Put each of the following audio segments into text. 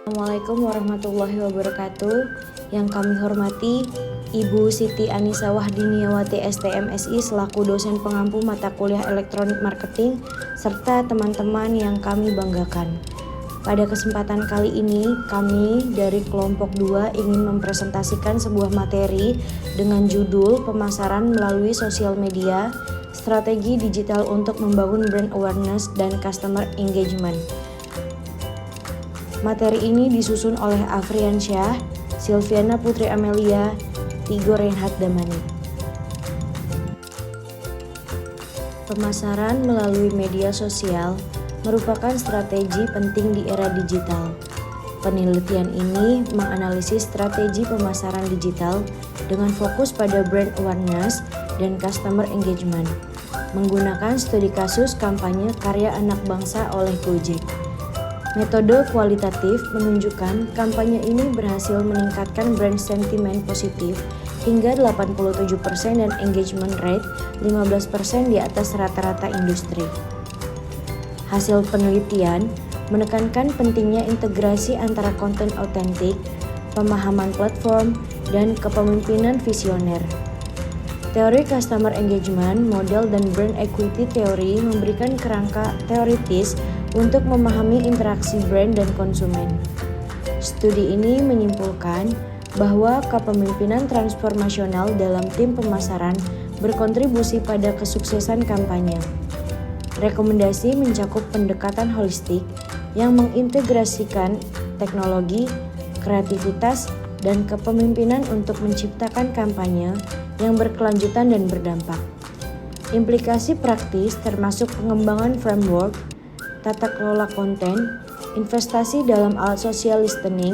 Assalamualaikum warahmatullahi wabarakatuh. Yang kami hormati Ibu Siti Anissa Wahdiniawati STMSI selaku dosen pengampu mata kuliah elektronik marketing serta teman-teman yang kami banggakan. Pada kesempatan kali ini kami dari kelompok 2 ingin mempresentasikan sebuah materi dengan judul pemasaran melalui sosial media, strategi digital untuk membangun brand awareness dan customer engagement. Materi ini disusun oleh Afrian Syah, Silviana Putri Amelia, Tigo Reinhard Damani. Pemasaran melalui media sosial merupakan strategi penting di era digital. Penelitian ini menganalisis strategi pemasaran digital dengan fokus pada brand awareness dan customer engagement, menggunakan studi kasus kampanye karya anak bangsa oleh Gojek. Metode kualitatif menunjukkan kampanye ini berhasil meningkatkan brand sentimen positif hingga 87% dan engagement rate 15% di atas rata-rata industri. Hasil penelitian menekankan pentingnya integrasi antara konten autentik, pemahaman platform, dan kepemimpinan visioner. Teori customer engagement, model, dan brand equity teori memberikan kerangka teoritis untuk memahami interaksi brand dan konsumen. Studi ini menyimpulkan bahwa kepemimpinan transformasional dalam tim pemasaran berkontribusi pada kesuksesan kampanye. Rekomendasi mencakup pendekatan holistik yang mengintegrasikan teknologi, kreativitas, dan kepemimpinan untuk menciptakan kampanye yang berkelanjutan dan berdampak. Implikasi praktis termasuk pengembangan framework, tata kelola konten, investasi dalam alat social listening,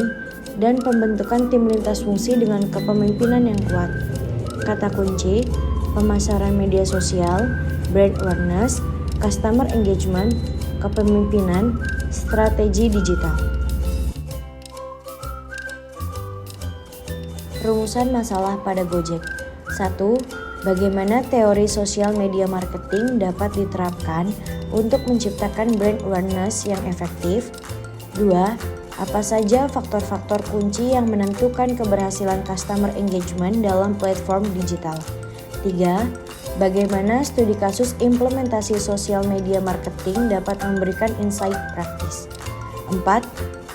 dan pembentukan tim lintas fungsi dengan kepemimpinan yang kuat. Kata kunci, pemasaran media sosial, brand awareness, customer engagement, kepemimpinan, strategi digital. Rumusan masalah pada Gojek. 1. Bagaimana teori sosial media marketing dapat diterapkan untuk menciptakan brand awareness yang efektif? 2. Apa saja faktor-faktor kunci yang menentukan keberhasilan customer engagement dalam platform digital? 3. Bagaimana studi kasus implementasi sosial media marketing dapat memberikan insight praktis? 4.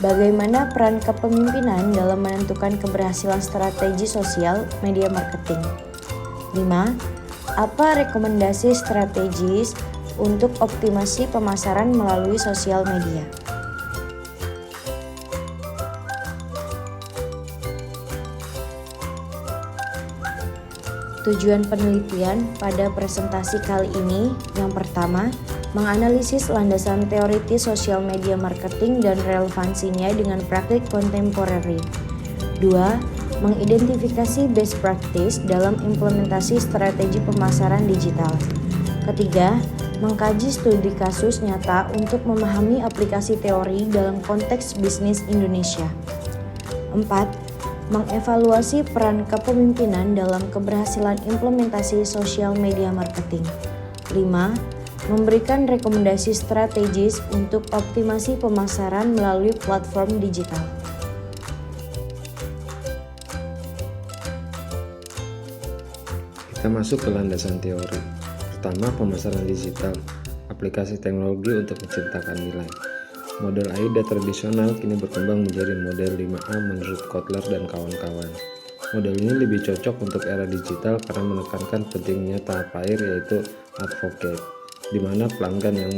Bagaimana peran kepemimpinan dalam menentukan keberhasilan strategi sosial media marketing? 5. Apa rekomendasi strategis untuk optimasi pemasaran melalui sosial media? Tujuan penelitian pada presentasi kali ini yang pertama, menganalisis landasan teoritis sosial media marketing dan relevansinya dengan praktik kontemporeri. 2. Mengidentifikasi best practice dalam implementasi strategi pemasaran digital. Ketiga, mengkaji studi kasus nyata untuk memahami aplikasi teori dalam konteks bisnis Indonesia. 4. Mengevaluasi peran kepemimpinan dalam keberhasilan implementasi sosial media marketing. 5. Memberikan rekomendasi strategis untuk optimasi pemasaran melalui platform digital. Kita masuk ke landasan teori. Pertama, pemasaran digital, aplikasi teknologi untuk menciptakan nilai. Model AIDA tradisional kini berkembang menjadi model 5A menurut Kotler dan kawan-kawan. Model ini lebih cocok untuk era digital karena menekankan pentingnya tahap akhir yaitu advocate, di mana pelanggan yang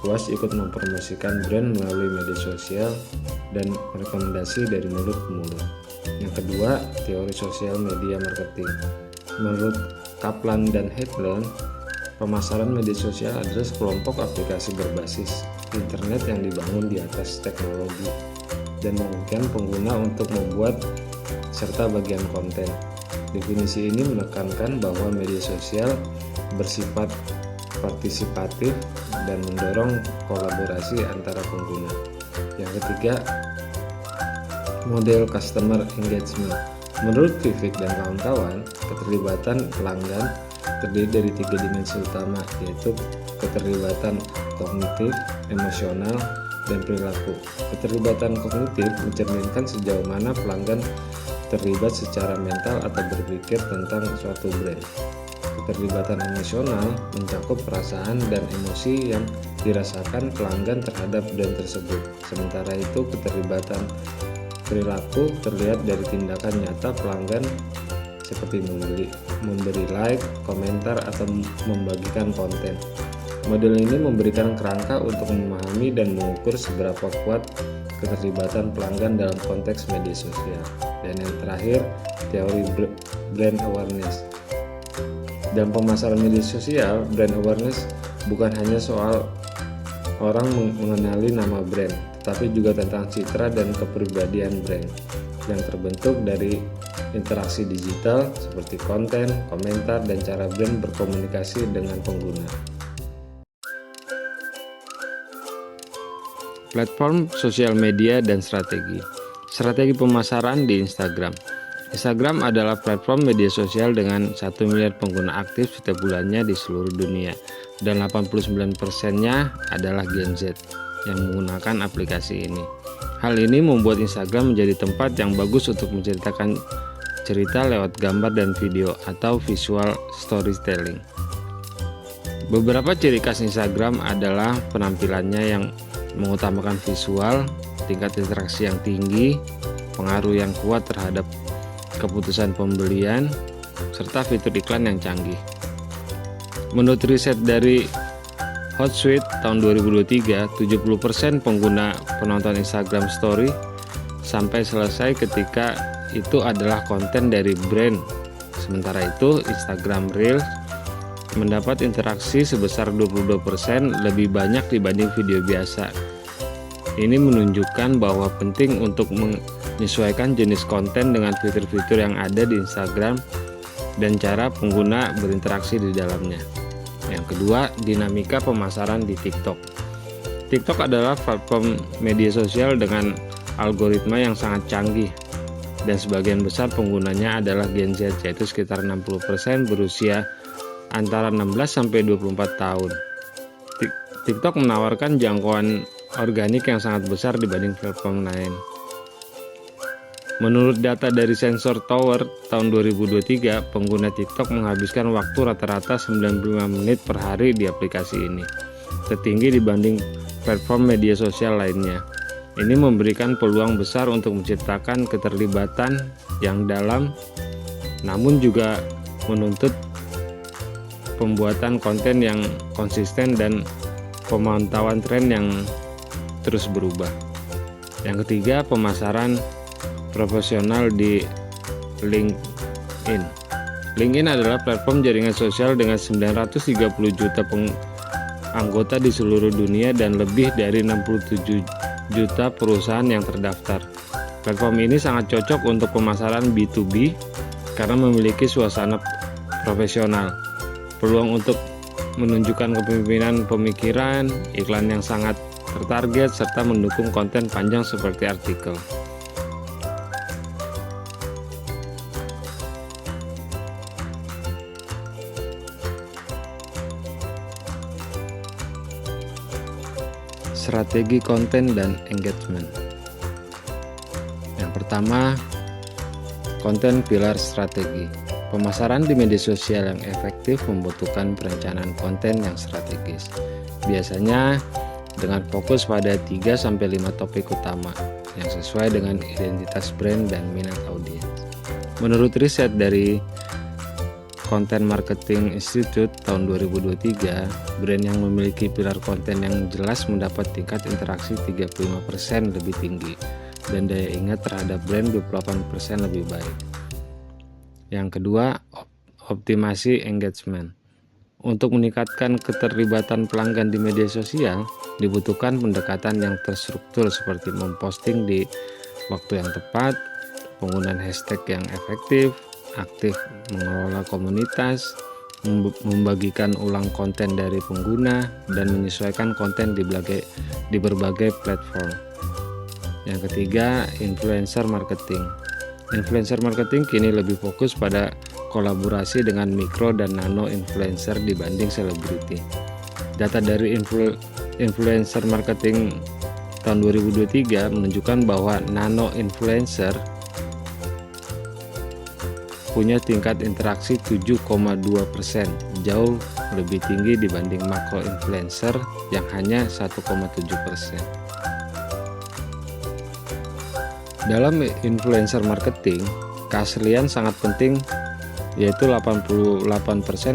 puas ikut mempromosikan brand melalui media sosial dan rekomendasi dari mulut ke mulut. Yang kedua, teori sosial media marketing. Menurut Kaplan dan Hedlund, pemasaran media sosial adalah sekelompok aplikasi berbasis internet yang dibangun di atas teknologi dan memungkinkan pengguna untuk membuat serta bagian konten. Definisi ini menekankan bahwa media sosial bersifat partisipatif dan mendorong kolaborasi antara pengguna. Yang ketiga, model customer engagement. Menurut Vivek dan kawan-kawan, keterlibatan pelanggan terdiri dari 3 dimensi utama, yaitu keterlibatan kognitif, emosional, dan perilaku. Keterlibatan kognitif mencerminkan sejauh mana pelanggan terlibat secara mental atau berpikir tentang suatu brand. Keterlibatan emosional mencakup perasaan dan emosi yang dirasakan pelanggan terhadap brand tersebut. Sementara itu, keterlibatan perilaku terlihat dari tindakan nyata pelanggan seperti memberi like, komentar, atau membagikan konten. Model ini memberikan kerangka untuk memahami dan mengukur seberapa kuat keterlibatan pelanggan dalam konteks media sosial. Dan yang terakhir, teori brand awareness. Dalam pemasaran media sosial, brand awareness bukan hanya soal orang mengenali nama brand, tetapi juga tentang citra dan kepribadian brand yang terbentuk dari interaksi digital seperti konten, komentar, dan cara brand berkomunikasi dengan pengguna. Platform sosial media dan strategi. Strategi pemasaran di Instagram. Instagram adalah platform media sosial dengan 1 miliar pengguna aktif setiap bulannya di seluruh dunia, dan 89%-nya adalah Gen Z yang menggunakan aplikasi ini. Hal ini membuat Instagram menjadi tempat yang bagus untuk menceritakan cerita lewat gambar dan video atau visual storytelling. Beberapa ciri khas Instagram adalah penampilannya yang mengutamakan visual, tingkat interaksi yang tinggi, pengaruh yang kuat terhadap keputusan pembelian, serta fitur iklan yang canggih. Menurut riset dari Hootsuite tahun 2023, 70% pengguna penonton Instagram Story sampai selesai ketika itu adalah konten dari brand. Sementara itu, Instagram Reels mendapat interaksi sebesar 22% lebih banyak dibanding video biasa. Ini menunjukkan bahwa penting untuk menyesuaikan jenis konten dengan fitur-fitur yang ada di Instagram dan cara pengguna berinteraksi di dalamnya. Yang kedua, dinamika pemasaran di TikTok. TikTok adalah platform media sosial dengan algoritma yang sangat canggih, dan sebagian besar penggunanya adalah Gen Z, yaitu sekitar 60% berusia antara 16 sampai 24 tahun. TikTok menawarkan jangkauan organik yang sangat besar dibanding platform lain. Menurut data dari Sensor Tower tahun 2023, pengguna TikTok menghabiskan waktu rata-rata 95 menit per hari di aplikasi ini, tertinggi dibanding platform media sosial lainnya. Ini memberikan peluang besar untuk menciptakan keterlibatan yang dalam, namun juga menuntut pembuatan konten yang konsisten dan pemantauan tren yang terus berubah. Yang ketiga, pemasaran profesional di LinkedIn. LinkedIn adalah platform jaringan sosial dengan 930 juta anggota di seluruh dunia dan lebih dari 67 juta perusahaan yang terdaftar. Platform ini sangat cocok untuk pemasaran B2B karena memiliki suasana profesional, peluang untuk menunjukkan kepemimpinan pemikiran, iklan yang sangat tertarget, serta mendukung konten panjang seperti artikel. Strategi konten dan engagement. Yang pertama, konten pilar strategi. Pemasaran di media sosial yang efektif membutuhkan perencanaan konten yang strategis. Biasanya dengan fokus pada 3-5 topik utama yang sesuai dengan identitas brand dan minat audiens. Menurut riset dari Content Marketing Institute tahun 2023, brand yang memiliki pilar konten yang jelas mendapat tingkat interaksi 35% lebih tinggi dan daya ingat terhadap brand 28% lebih baik. Yang kedua, optimasi engagement. Untuk meningkatkan keterlibatan pelanggan di media sosial, dibutuhkan pendekatan yang terstruktur seperti memposting di waktu yang tepat, penggunaan hashtag yang efektif, aktif mengelola komunitas, membagikan ulang konten dari pengguna, dan menyesuaikan konten di berbagai platform. Yang ketiga, influencer marketing. Influencer marketing kini lebih fokus pada kolaborasi dengan mikro dan nano influencer dibanding selebriti. Data dari influencer marketing tahun 2023 menunjukkan bahwa nano influencer punya tingkat interaksi 7,2%, jauh lebih tinggi dibanding makro influencer yang hanya 1,7%. Dalam influencer marketing, keaslian sangat penting, yaitu 88%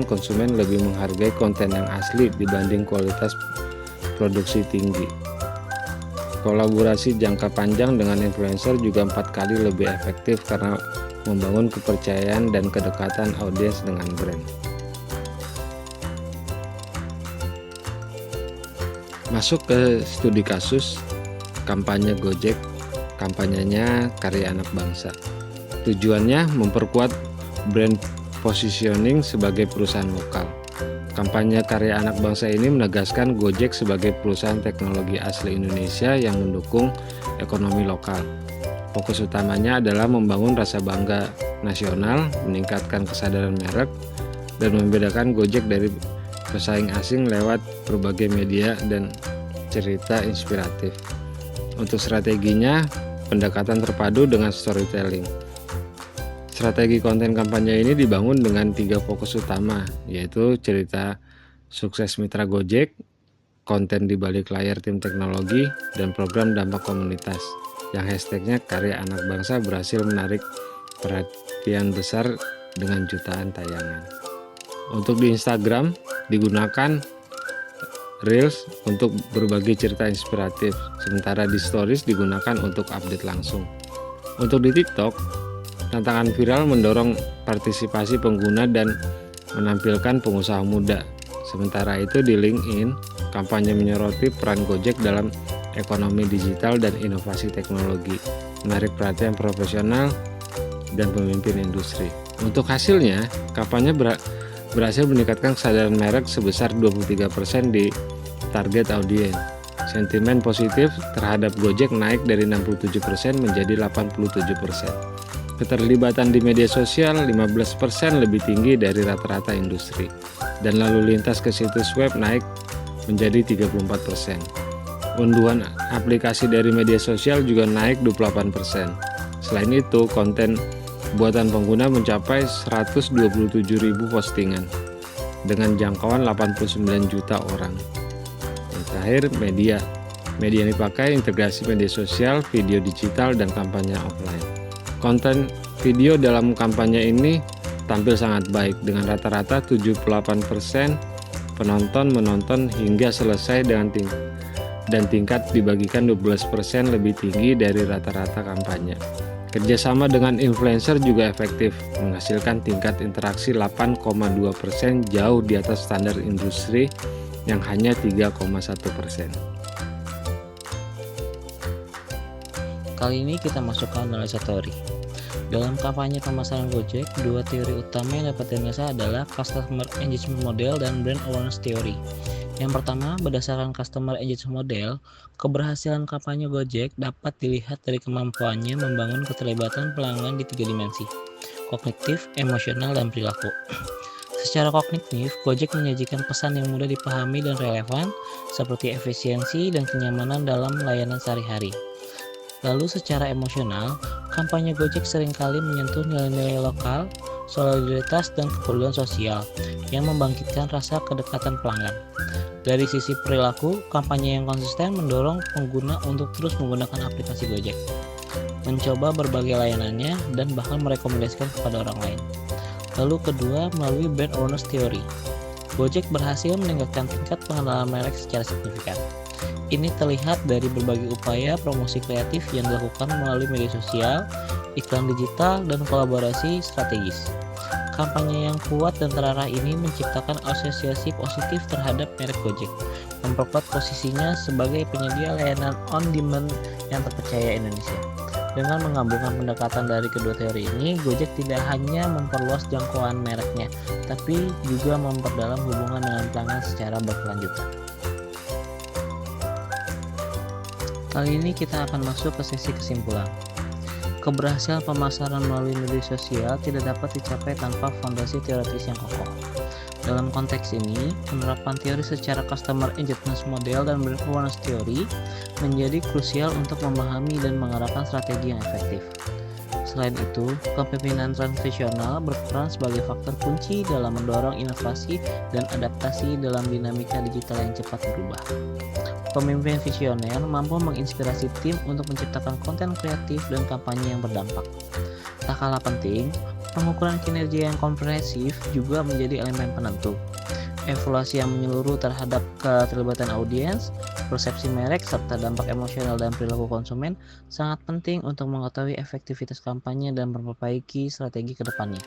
konsumen lebih menghargai konten yang asli dibanding kualitas produksi tinggi. Kolaborasi jangka panjang dengan influencer juga 4 kali lebih efektif karena membangun kepercayaan dan kedekatan audiens dengan brand. Masuk ke studi kasus kampanye Gojek, kampanyenya Karya Anak Bangsa. Tujuannya memperkuat brand positioning sebagai perusahaan lokal. Kampanye Karya Anak Bangsa ini menegaskan Gojek sebagai perusahaan teknologi asli Indonesia yang mendukung ekonomi lokal. Fokus utamanya adalah membangun rasa bangga nasional, meningkatkan kesadaran merek, dan membedakan Gojek dari pesaing asing lewat berbagai media dan cerita inspiratif. Untuk strateginya, pendekatan terpadu dengan storytelling. Strategi konten kampanye ini dibangun dengan 3 fokus utama, yaitu cerita sukses mitra Gojek, konten di balik layar tim teknologi, dan program dampak komunitas. Yang hashtagnya Karya Anak Bangsa berhasil menarik perhatian besar dengan jutaan tayangan. Untuk di Instagram digunakan Reels untuk berbagi cerita inspiratif, sementara di Stories digunakan untuk update langsung. Untuk di TikTok, tantangan viral mendorong partisipasi pengguna dan menampilkan pengusaha muda. Sementara itu di LinkedIn, kampanye menyoroti peran Gojek dalam ekonomi digital dan inovasi teknologi, menarik perhatian profesional dan pemimpin industri. Untuk hasilnya, kampanye berhasil meningkatkan kesadaran merek sebesar 23% di target audiens. Sentimen positif terhadap Gojek naik dari 67% menjadi 87%. Keterlibatan di media sosial 15% lebih tinggi dari rata-rata industri. Dan lalu lintas ke situs web naik menjadi 34%. Unduhan aplikasi dari media sosial juga naik 28%. Selain itu, konten buatan pengguna mencapai 127.000 postingan dengan jangkauan 89 juta orang. Yang terakhir, media yang dipakai integrasi media sosial, video digital, dan kampanye offline. Konten video dalam kampanye ini tampil sangat baik dengan rata-rata 78% penonton menonton hingga selesai dan tingkat dibagikan 12% lebih tinggi dari rata-rata kampanye. Kerjasama dengan influencer juga efektif, menghasilkan tingkat interaksi 8,2%, jauh di atas standar industri yang hanya 3,1%. Kali ini kita masuk ke analisa teori. Dalam kampanye pemasaran Gojek, 2 teori utama yang dapat dianalisa adalah Customer Engagement Model dan Brand Awareness Theory. Yang pertama, berdasarkan Customer Engagement Model, keberhasilan kampanye Gojek dapat dilihat dari kemampuannya membangun keterlibatan pelanggan di 3 dimensi, kognitif, emosional, dan perilaku. Secara kognitif, Gojek menyajikan pesan yang mudah dipahami dan relevan, seperti efisiensi dan kenyamanan dalam layanan sehari-hari. Lalu secara emosional, kampanye Gojek seringkali menyentuh nilai-nilai lokal, solidaritas, dan kepedulian sosial yang membangkitkan rasa kedekatan pelanggan. Dari sisi perilaku, kampanye yang konsisten mendorong pengguna untuk terus menggunakan aplikasi Gojek, mencoba berbagai layanannya, dan bahkan merekomendasikan kepada orang lain. Lalu kedua, melalui Brand Awareness Theory, Gojek berhasil meningkatkan tingkat pengenalan merek secara signifikan. Ini terlihat dari berbagai upaya promosi kreatif yang dilakukan melalui media sosial, iklan digital, dan kolaborasi strategis. Kampanye yang kuat dan terarah ini menciptakan asosiasi positif terhadap merek Gojek, memperkuat posisinya sebagai penyedia layanan on-demand yang terpercaya Indonesia. Dengan menggabungkan pendekatan dari kedua teori ini, Gojek tidak hanya memperluas jangkauan mereknya, tapi juga memperdalam hubungan dengan pelanggan secara berkelanjutan. Kali ini kita akan masuk ke sesi kesimpulan. Keberhasilan pemasaran melalui media sosial tidak dapat dicapai tanpa fondasi teoritis yang kokoh. Dalam konteks ini, penerapan teori secara customer engagement model dan brand awareness theory menjadi krusial untuk memahami dan mengarahkan strategi yang efektif. Selain itu, kepemimpinan transisional berperan sebagai faktor kunci dalam mendorong inovasi dan adaptasi dalam dinamika digital yang cepat berubah. Pemimpin visioner mampu menginspirasi tim untuk menciptakan konten kreatif dan kampanye yang berdampak. Tak kalah penting, pengukuran kinerja yang komprehensif juga menjadi elemen penentu. Evaluasi yang menyeluruh terhadap keterlibatan audiens, persepsi merek, serta dampak emosional dan perilaku konsumen sangat penting untuk mengetahui efektivitas kampanye dan memperbaiki strategi ke depannya.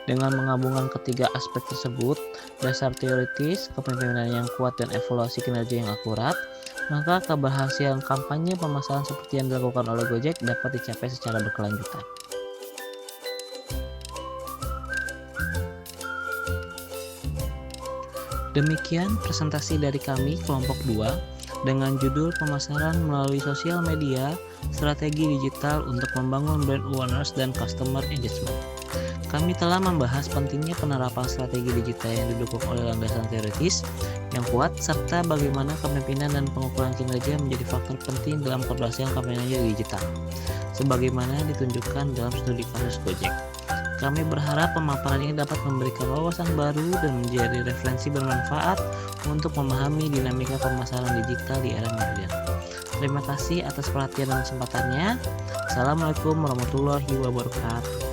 Dengan menggabungkan ketiga aspek tersebut, dasar teoritis, kepemimpinan yang kuat, dan evaluasi kinerja yang akurat, maka keberhasilan kampanye pemasaran seperti yang dilakukan oleh Gojek dapat dicapai secara berkelanjutan. Demikian presentasi dari kami kelompok 2 dengan judul pemasaran melalui sosial media, strategi digital untuk membangun brand awareness dan customer engagement. Kami telah membahas pentingnya penerapan strategi digital yang didukung oleh landasan teoritis yang kuat serta bagaimana kepemimpinan dan pengukuran kinerja menjadi faktor penting dalam keberhasilan kampanye digital, sebagaimana ditunjukkan dalam studi kasus Gojek. Kami berharap pemaparan ini dapat memberikan wawasan baru dan menjadi referensi bermanfaat untuk memahami dinamika pemasaran digital di era modern. Terima kasih atas perhatian dan kesempatannya. Assalamualaikum warahmatullahi wabarakatuh.